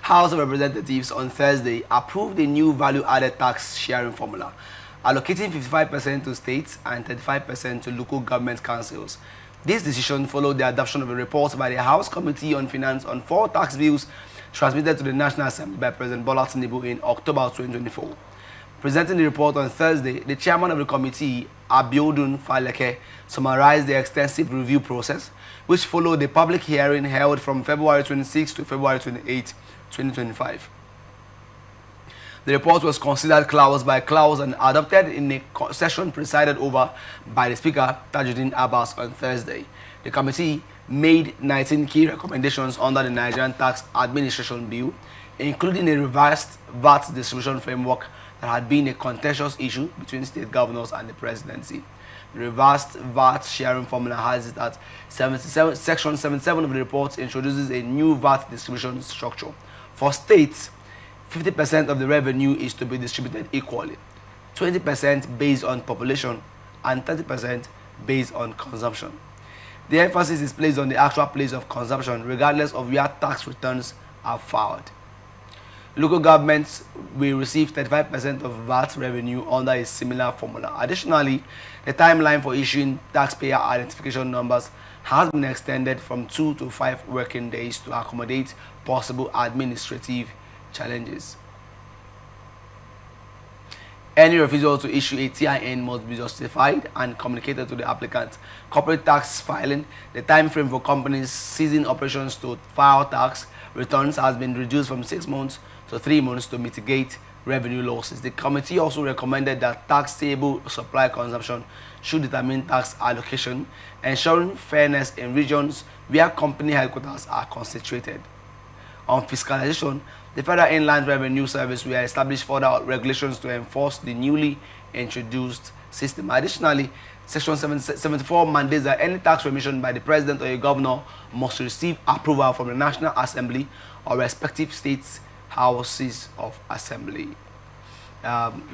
House of Representatives on Thursday approved a new value-added tax sharing formula, allocating 55% to states and 35% to local government councils. This decision followed the adoption of a report by the House Committee on Finance on 4 tax bills transmitted to the National Assembly by President Bola Tinubu in October 2024. Presenting the report on Thursday, the chairman of the committee, Abiodun Faleke, summarized the extensive review process, which followed the public hearing held from February 26 to February 28, 2025. The report was considered clause by clause and adopted in a session presided over by the Speaker, Tajuddin Abbas, on Thursday. The committee made 19 key recommendations under the Nigerian Tax Administration Bill, including a revised VAT distribution framework that had been a contentious issue between state governors and the presidency. The reversed VAT sharing formula has it at Section 77 of the report introduces a new VAT distribution structure. For states, 50% of the revenue is to be distributed equally, 20% based on population and 30% based on consumption. The emphasis is placed on the actual place of consumption regardless of where tax returns are filed. Local governments will receive 35% of VAT revenue under a similar formula. Additionally, the timeline for issuing taxpayer identification numbers has been extended from 2 to 5 working days to accommodate possible administrative challenges. Any refusal to issue a TIN must be justified and communicated to the applicant. Corporate tax filing, the time frame for companies ceasing operations to file tax returns has been reduced from 6 months to 3 months to mitigate revenue losses. The committee also recommended that taxable supply consumption should determine tax allocation, ensuring fairness in regions where company headquarters are concentrated. On fiscalization, the Federal Inland Revenue Service will establish further regulations to enforce the newly introduced system. Additionally, Section 74 mandates that any tax remission by the President or a governor must receive approval from the National Assembly or respective states' houses of assembly.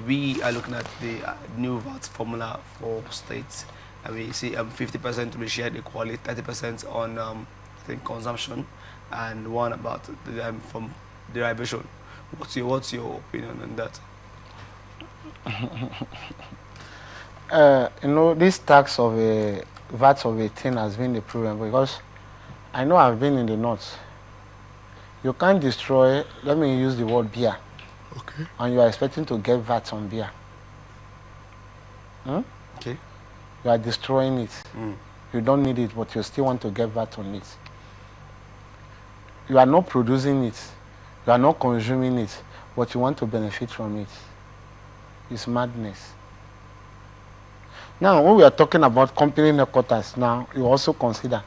We are looking at the new VAT formula for states. We see 50% to be shared equally, 30% on I think consumption, and one about from derivation. What's your opinion on that? This tax of a VAT of a thing has been the problem because I know I've been in the north. You can't destroy, let me use the word beer. Okay. And you are expecting to get VAT on beer. Okay. You are destroying it. You don't need it, but you still want to get VAT on it. You are not producing it. You are not consuming it, but you want to benefit from it. It's madness. Now, when we are talking about company headquarters now, you also consider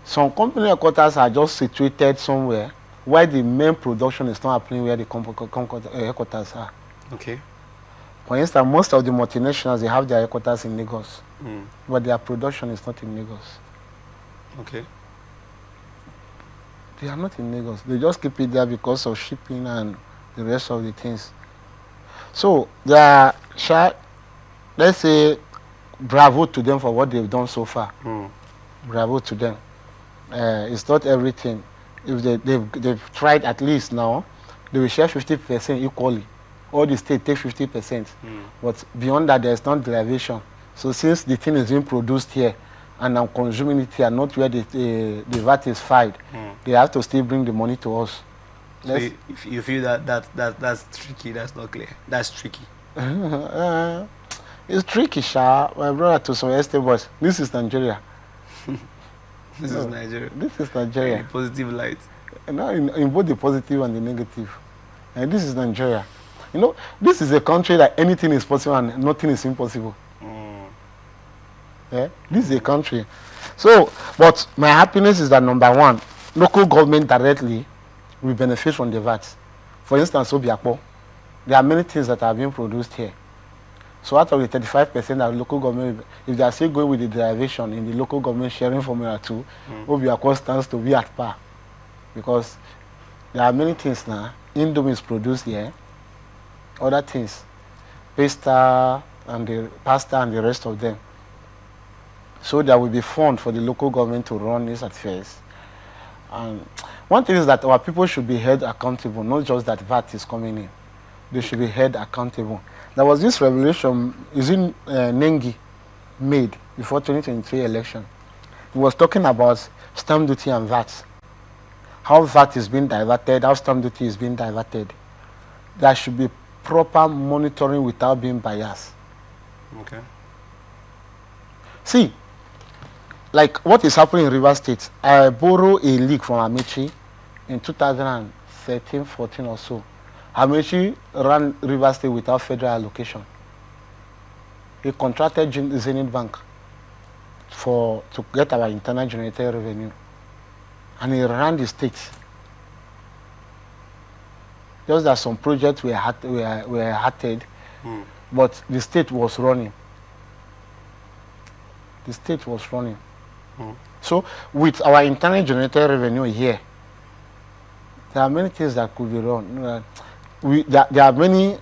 some company headquarters are just situated somewhere where the main production is not happening where the headquarters are. Okay. For instance, most of the multinationals, they have their headquarters in Lagos, but their production is not in Lagos. Okay. They are not in Lagos. They just keep it there because of shipping and the rest of the things. So, they are, let's say, bravo to them for what they've done so far. Bravo to them. It's not everything. If they've tried at least now, they will share 50% equally. All the state take 50%. But beyond that, there's no derivation. So since the thing is being produced here, and I'm consuming it here, not where the VAT is filed, they have to still bring the money to us. So if you feel that's tricky, that's not clear. That's tricky. It's tricky, Sha. My brother, to some extent, but this is Nigeria. This is Nigeria. This is Nigeria. In positive light. No, in both the positive and the negative. And this is Nigeria. This is a country that anything is possible and nothing is impossible. Yeah? This is a country. So, but my happiness is that number one, local government directly will benefit from the VAT. For instance, Obiakpo, there are many things that are being produced here. So out of the 35% of local government, if they are still going with the derivation in the local government sharing formula 2, Obiakpo stands to be at par. Because there are many things now. Indomie is produced here. Other things. Pasta and the rest of them. So there will be fund for the local government to run this at first. One thing is that our people should be held accountable, not just that VAT is coming in. They should be held accountable. There was this revelation, is in Nengi, made before 2023 election. He was talking about stamp duty and VAT. How VAT is being diverted, how stamp duty is being diverted. There should be proper monitoring without being biased. Okay. See, like what is happening in River State, I borrow a leak from Amici in 2013, 14 or so. Amici ran River State without federal allocation. He contracted Zenith Bank to get our internal generated revenue. And he ran the state. Just that some projects were hatted, but the state was running. The state was running. So with our internal generated revenue here, there are many things that could be run. There are many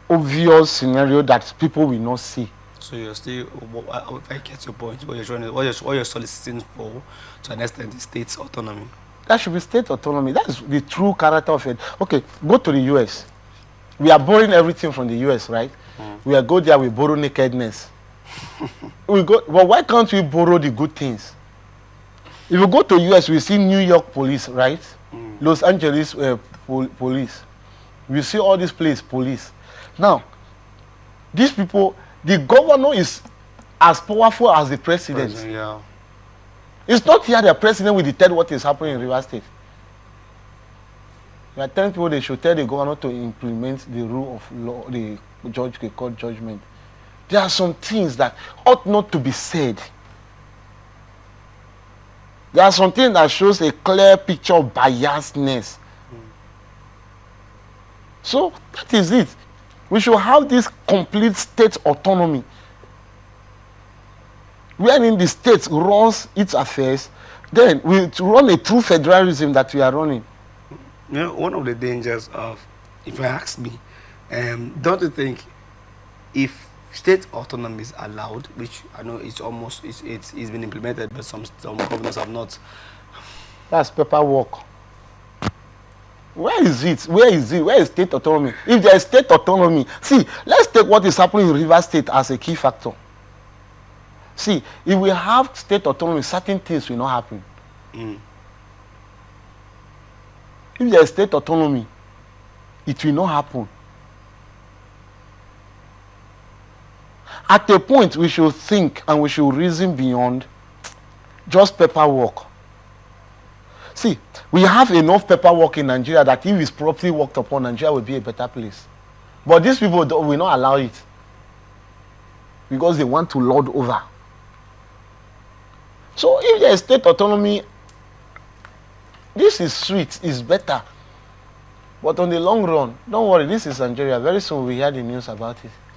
obvious scenarios that people will not see. So you're still, if I get your point, what you're soliciting for, to an extent, is state's autonomy. That should be state autonomy. That is the true character of it. Okay, go to the US. We are borrowing everything from the US, right? We go there, we borrow nakedness. But why can't we borrow the good things? If you go to US, we see New York police, right? Los Angeles police. We see all these places, police. Now, these people, the governor is as powerful as the president. Yeah. It's not here the president will detect what is happening in River State. We are telling people they should tell the governor to implement the rule of law, the court judgment. There are some things that ought not to be said. There are some things that shows a clear picture of biasness. So that is it. We should have this complete state autonomy, wherein the state runs its affairs. Then we run a true federalism that we are running. You know, one of the dangers of, if you ask me, don't you think if state autonomy is allowed, which I know it's been implemented, but some governors have not. That's paperwork. Where is it? Where is it? Where is state autonomy? If there is state autonomy, see, let's take what is happening in River State as a key factor. See, if we have state autonomy, certain things will not happen. If there is state autonomy, it will not happen. At a point, we should think and we should reason beyond just paperwork. See, we have enough paperwork in Nigeria that if it's properly worked upon, Nigeria will be a better place. But these people will not allow it because they want to lord over. So if there is state autonomy, this is sweet, it's better. But on the long run, don't worry, this is Nigeria. Very soon we hear the news about it.